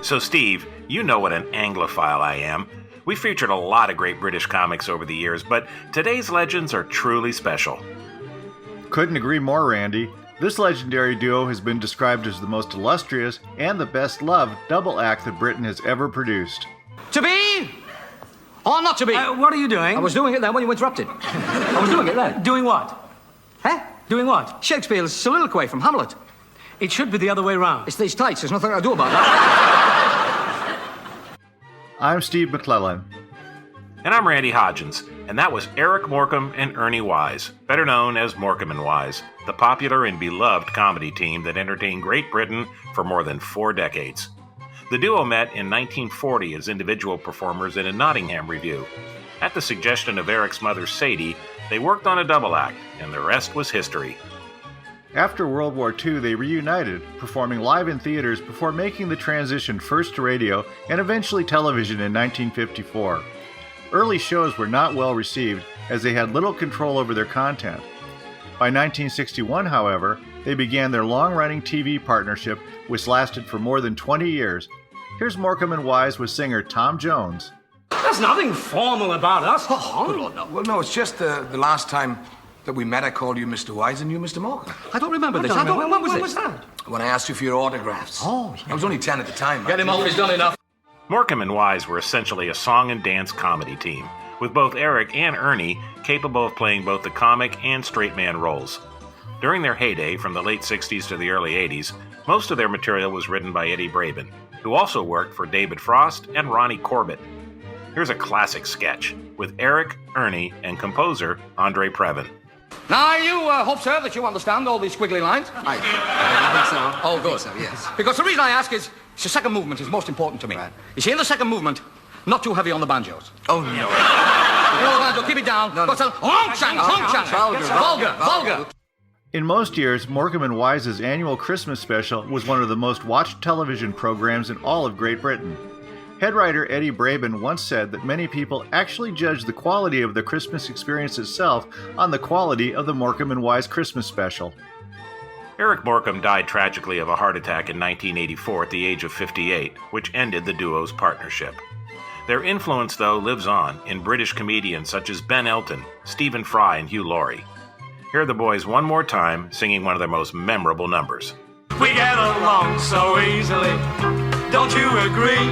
So Steve, you know what an Anglophile I am. We featured a lot of great British comics over the years, but today's legends are truly special. Couldn't agree more, Randy. This legendary duo has been described as the most illustrious and the best-loved double act that Britain has ever produced. To be or not to be? What are you doing? I was doing it then when you interrupted. I was doing it then. Doing what? Huh? Doing what? Shakespeare's soliloquy from Hamlet. It should be the other way round. It's these tights. There's nothing I can do about that. I'm Steve McClellan. And I'm Randy Hodgins, and that was Eric Morecambe and Ernie Wise, better known as Morecambe and Wise, the popular and beloved comedy team that entertained Great Britain for more than 4 decades. The duo met in 1940 as individual performers in a Nottingham revue. At the suggestion of Eric's mother, Sadie, they worked on a double act, and the rest was history. After World War II, they reunited, performing live in theaters before making the transition first to radio and eventually television in 1954. Early shows were not well received as they had little control over their content. By 1961, however, they began their long-running TV partnership, which lasted for more than 20 years. Here's Morecambe and Wise with singer Tom Jones. There's nothing formal about us. Well, no, it's just the last time that we met, I called you Mr. Wise and you Mr. Morecambe. I don't remember this. When When was that? When I asked you for your autographs. Oh, yeah. I was only 10 at the time. Get him off, he's done enough. Morecambe and Wise were essentially a song and dance comedy team, with both Eric and Ernie capable of playing both the comic and straight man roles. During their heyday, from the late 60s to the early 80s, most of their material was written by Eddie Braben, who also worked for David Frost and Ronnie Corbett. Here's a classic sketch with Eric, Ernie, and composer Andre Previn. Now, you hope, sir, that you understand all these squiggly lines? I think so. Oh, good. I think so, yes. Because the reason I ask is, the second movement is most important to me. Right. You see, in the second movement, not too heavy on the banjos. Oh, no. No banjo, keep it down. No. What's that? Vulgar. In most years, Morecambe and Wise's annual Christmas special was one of the most watched television programs in all of Great Britain. Head writer Eddie Braben once said that many people actually judge the quality of the Christmas experience itself on the quality of the Morecambe and Wise Christmas special. Eric Morecambe died tragically of a heart attack in 1984 at the age of 58, which ended the duo's partnership. Their influence, though, lives on in British comedians such as Ben Elton, Stephen Fry, and Hugh Laurie. Here are the boys one more time singing one of their most memorable numbers. We get along so easily, don't you agree?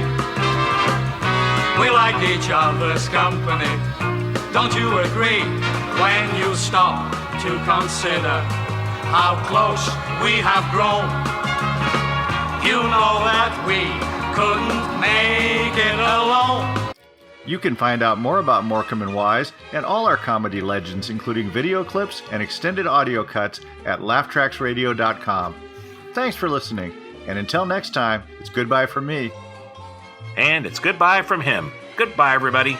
We like each other's company, don't you agree? When you stop to consider how close we have grown, you know that we couldn't make it alone. You can find out more about Morecambe and Wise and all our comedy legends, including video clips and extended audio cuts at laughtracksradio.com. Thanks for listening, and until next time, it's goodbye from me. And it's goodbye from him. Goodbye, everybody.